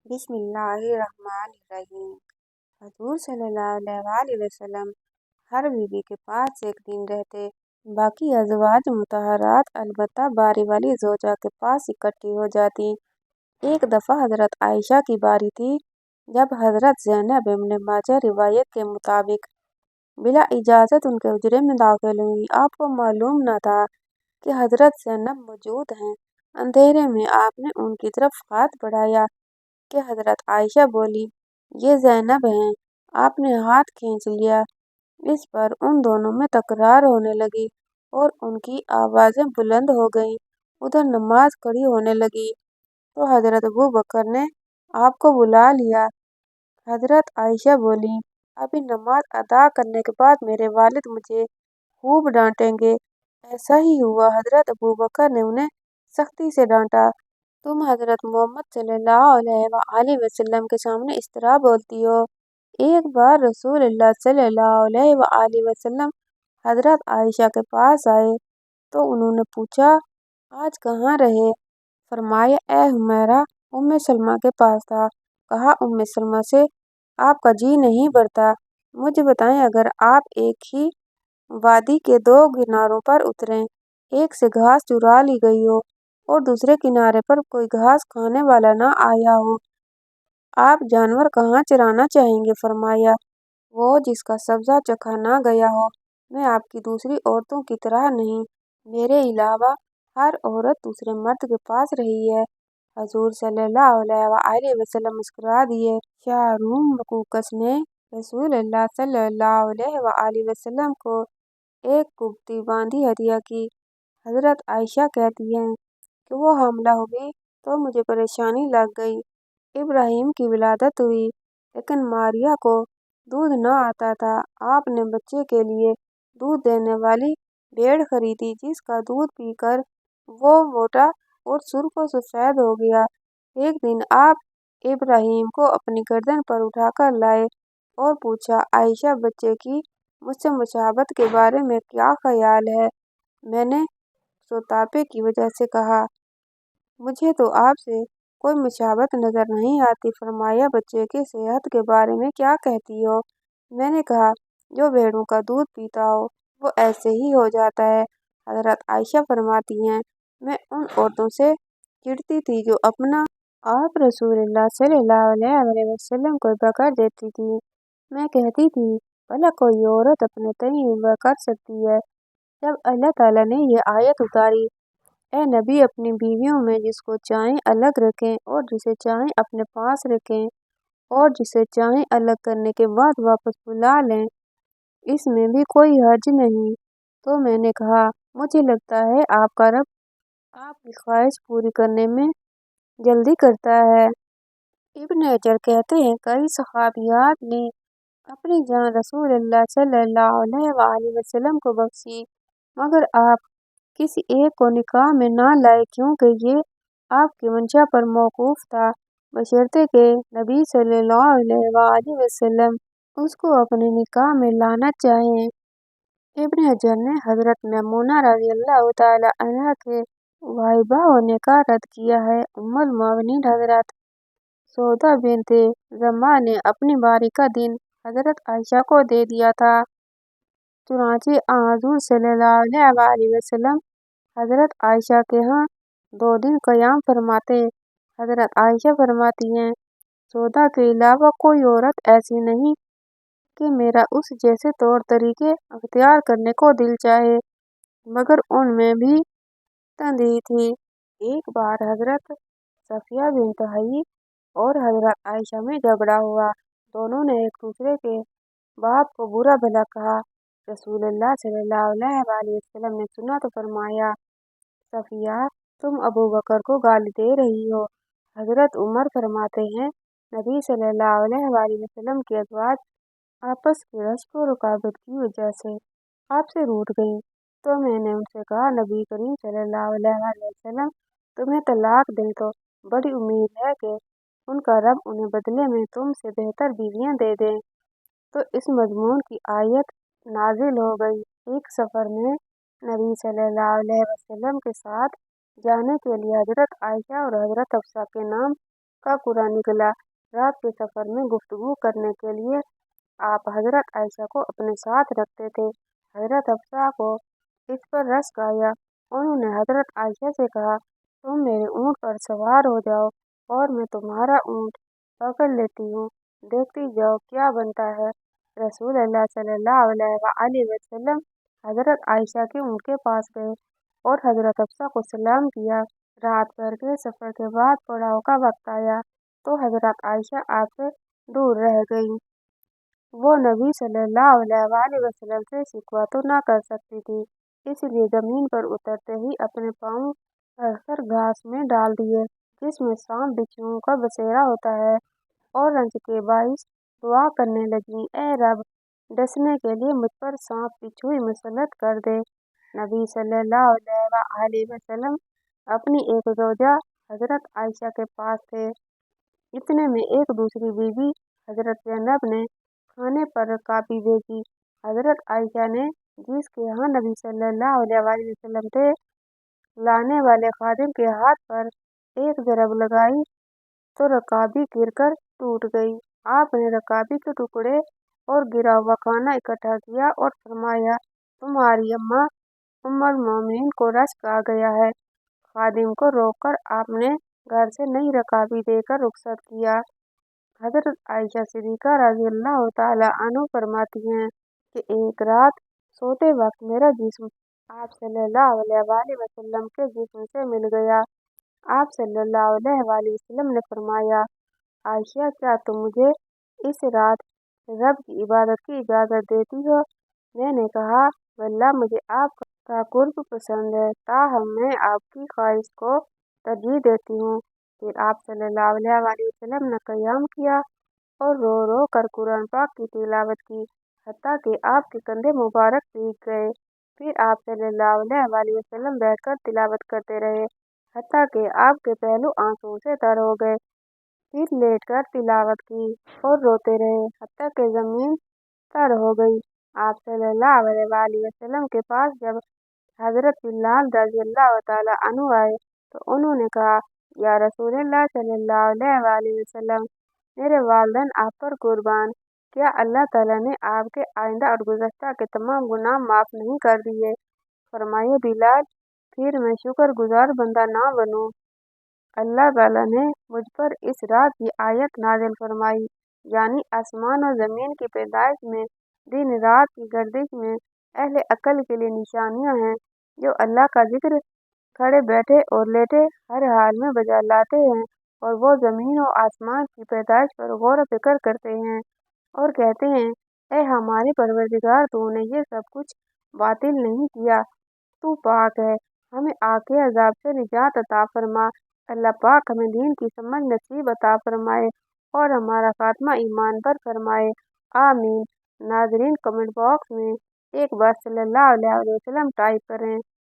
बिस्मिल्लाहिर्रहमानिर्रहीम। हजूर सल्लल्लाहु अलैहि वसल्लम हर बीवी के पास एक दिन रहते। बाकी अज़वाज मुतहरात अलबत्ता बारी वाली ज़ौजा के पास इकट्ठी हो जाती। एक दफ़ा हज़रत आयशा की बारी थी, जब हज़रत ज़ैनब इब्न माजा रिवायत के मुताबिक बिला इजाज़त उनके हुजरे में दाखिल हुई। आपको मालूम न था कि हज़रत ज़ैनब मौजूद हैं। अंधेरे में आपने उनकी तरफ हाथ बढ़ाया कि हज़रत आयशा बोली, ये ज़ैनब हैं। आपने हाथ खींच लिया। इस पर उन दोनों में तकरार होने लगी और उनकी आवाज़ें बुलंद हो गईं। उधर नमाज खड़ी होने लगी तो हज़रत अबू बकर ने आपको बुला लिया। हज़रत आयशा बोली, अभी नमाज अदा करने के बाद मेरे वालिद मुझे खूब डांटेंगे। ऐसा ही हुआ। हज़रत अबू बकर ने उन्हें सख्ती से डांटा। तुम हज़रत मोहम्मद सल्लल्लाहु अलैहि वसल्लम के सामने इस तरह बोलती हो। एक बार रसूलुल्लाह सल्लल्लाहु अलैहि वसल्लम हज़रत आयशा के पास आए तो उन्होंने पूछा, आज कहाँ रहे? फरमाया, ए हुमैरा, उम्मे सलमा के पास था। कहा, उम्मे सलमा से आपका जी नहीं भरता। मुझे बताएं, अगर आप एक ही वादी के दो किनारों पर उतरें, एक से घास चुरा ली गई हो और दूसरे किनारे पर कोई घास खाने वाला ना आया हो, आप जानवर कहाँ चराना चाहेंगे? फरमाया, वो जिसका सब्जा चखा ना गया हो। मैं आपकी दूसरी औरतों की तरह नहीं, मेरे अलावा हर औरत दूसरे मर्द के पास रही है। हजूर सल्लल्लाहु अलैहि वसल्लम मुस्कुरा दिए। शाहरुम वकूकस ने रसूलुल्लाह सल्लल्लाहु अलैहि वसल्लम को एक कुर्ती बांधी हदिया की। हजरत आयशा कहती हैं कि वो हमला हुई तो मुझे परेशानी लग गई। इब्राहिम की विलादत हुई, लेकिन मारिया को दूध न आता था। आपने बच्चे के लिए दूध देने वाली भेड़ खरीदी, जिसका दूध पीकर वो मोटा और सुर्ख व सफ़ेद हो गया। एक दिन आप इब्राहिम को अपनी गर्दन पर उठाकर लाए और पूछा, आयशा, बच्चे की मुझसे मुशाबत के बारे में क्या ख्याल है? मैंने सोतापे की वजह से कहा, मुझे तो आपसे कोई मुशाबत नजर नहीं आती। फरमाया, बच्चे की सेहत के बारे में क्या कहती हो? मैंने कहा, जो भेड़ों का दूध पीता हो वो ऐसे ही हो जाता है। हजरत आयशा फरमाती हैं, मैं उन औरतों से चिढ़ती थी जो अपना आप रसूलुल्लाह सल्लल्लाहु अलैहि वसल्लम को बकर देती थी। मैं कहती थी, भला कोई औरत अपने तय कर सकती है? जब अल्लाह ताला ने ये आयत उतारी, ए नबी, अपनी बीवियों में जिसको चाहें अलग रखें और जिसे चाहें अपने पास रखें और जिसे चाहें अलग करने के बाद वापस बुला लें, इसमें भी कोई हर्ज नहीं। तो मैंने कहा, मुझे लगता है आपका रब आपकी ख्वाहिश पूरी करने में जल्दी करता है। इब्न हजर कहते हैं, कई सहाबियात ने अपनी जान रसूलुल्लाह सल्लल्लाहु अलैहि वसल्लम को बख्शी, मगर आप किसी एक को निकाह में ना लाए, क्योंकि ये आपकी मंशा पर मौकूफ था, बशर्ते के नबी सल्लल्लाहु अलैहि वसल्लम उसको अपने निकाह में लाना चाहें। इब्न हजर ने हजरत मैमूना रज़ियल्लाहु ताला अन्हा के वाहिबा होने का रद्द किया है। उम्मुल मोमिनीन हजरत सौदा बिन्ते ज़मा ने अपनी बारी का दिन हजरत आयशा को दे दिया था। चुनांचे हजूर सल्लल्लाहु अलैहि वसल्लम हजरत आयशा के यहाँ 2 दिन क़याम फरमाते। हजरत आयशा फरमाती हैं, सौदा के अलावा कोई औरत ऐसी नहीं कि मेरा उस जैसे तौर तरीके अख्तियार करने को दिल चाहे, मगर उनमें भी तंदही थी। एक बार हजरत सफिया बिन्त हयी और हजरत आयशा में झगड़ा हुआ। दोनों ने एक दूसरे के बाप को बुरा भला कहा। रसूलुल्लाह सल्लल्लाहु अलैहि वसल्लम ने सुना तो फरमाया, सफिया, तुम अबू बकर को गाली दे रही हो। हजरत उमर फरमाते हैं, नबी सल्लल्लाहु अलैहि वसल्लम की अज़वाज आपस की रश्क और रुकावत की वजह से आपसे रूठ गईं, तो मैंने उनसे कहा, नबी करीम सल्लल्लाहु अलैहि वसल्लम तुम्हें तलाक दें तो बड़ी उम्मीद है कि उनका रब उन्हें बदले में तुमसे बेहतर बीवियां दे दें। तो इस मजमून की आयत नाजिल हो गई। एक सफ़र में नबी सल्लल्लाहु अलैहि वसल्लम के साथ जाने के लिए हजरत आयशा और हजरत हफ्सा के नाम का कुरा निकला। रात के सफर में गुफ्तगू करने के लिए आप हजरत आयशा को अपने साथ रखते थे। हजरत हफ्सा को इस पर रश्क आया। उन्होंने हजरत आयशा से कहा, तुम मेरे ऊँट पर सवार हो जाओ और मैं तुम्हारा ऊँट पकड़ लेती हूँ, देखती जाओ क्या बनता है। रसूल अल्लाह सल्लल्लाहु अलैहि वसल्लम हजरत आयशा के ऊँट के पास गए और हजरत हफ्सा को सलाम किया। रात भर के सफर के बाद पड़ाव का वक्त आया तो हजरत आयशा आपसे दूर रह गई। वो नबी सल्लल्लाहु अलैहि वसल्लम से शिकवा तो ना कर सकती थी, इसलिए जमीन पर उतरते ही अपने पाँव अक्सर घास में डाल दिए जिसमें सांप बिच्छुओं का बसेरा होता है, और रंज के बाइस दुआ करने लगी, ए रब, डसने के लिए मुझ पर सांप बिच्छू मुसल्लत कर दे। नबी सल्लल्लाहु अलैहि वसल्लम अपनी एक ज़ौजा हजरत आयशा के पास थे। इतने में एक दूसरी बीवी हजरत ज़ैनब ने खाने पर कापी भेजी। हजरत आयशा ने जिसके यहाँ नबी सल्लल्लाहु अलैहि वसल्लम थे लाने वाले खादिम के हाथ पर एक ज़रब लगाई तो रकाबी गिरकर टूट गई। आपने रकाबी के टुकड़े और गिरा हुआ खाना इकट्ठा किया और फरमाया, तुम्हारी अम्मा उम्मुल मोमिनीन को रश्क आ गया है। खादिम को रोककर आपने घर से नई रकाबी देकर रुखसत किया। हजरत आयशा सिद्दीक़ा रज़ियल्लाहु ताला अन्हा फरमाती हैं कि एक रात सोते वक्त मेरा जिस्म आप सल्लल्लाहु अलैहि वसल्लम के जिस्म से मिल गया। आप सल्लल्लाहु अलैहि वसल्लम ने फरमाया, आयशा, क्या तुम मुझे इस रात रब की इबादत की इजाज़त देती हो? मैंने कहा, वल्लाह मुझे आपका कुर्ब पसंद है, ताहम मैं आपकी ख्वाहिश को तरजीह देती हूँ। फिर आप सल्लल्लाहु अलैहि वसल्लम ने क़याम किया और रो रो कर कुरान पाक की तिलावत की, हत्ता कि आपके कंधे मुबारक भीग गए। फिर आप सल्लल्लाहु अलैहि वसल्लम बैठकर तिलावत करते रहे, हत्ता कि आपके पहलू आंसुओं से तर हो गए। फिर लेटकर तिलावत की और रोते रहे, हत्ता कि ज़मीन तर हो गई। आप सल्लल्लाहु अलैहि वसल्लम के पास जब हजरत बिलाल रज़ियल्लाहु ताला अन्हु आए तो उन्होंने कहा, या रसूलल्लाह सल्लल्लाहु अलैहि वसल्लम, मेरे वालिदैन आप पर कुर्बान, क्या अल्लाह ताला ने आपके आइंदा और गुज़श्ता के तमाम गुनाह माफ़ नहीं कर दिए? फरमाया, बिलाल, फिर मैं शुक्रगुजार बंदा ना बनूं। अल्लाह ताला ने मुझ पर इस रात की आयत नाज़िल फरमाई, यानी आसमान और ज़मीन की पैदाइश में, दिन रात की गर्दिश में अहले अक्ल के लिए निशानियां हैं, जो अल्लाह का जिक्र खड़े बैठे और लेटे हर हाल में बजा लाते हैं, और वो ज़मीन और आसमान की पैदाइश पर गौर व फिक्र करते हैं और कहते हैं, ए हमारे परवरदिगार, तूने ये सब कुछ बातिल नहीं किया, तू पाक है, हमें आग के अजाब से निजात अता फरमा। अल्लाह पाक हमें दीन की समझ नसीब अता फरमाए और हमारा खात्मा ईमान पर फरमाए, आमीन। नाजरीन, कमेंट बॉक्स में एक बार सल्लल्लाहु अलैहि वसल्लम टाइप करें।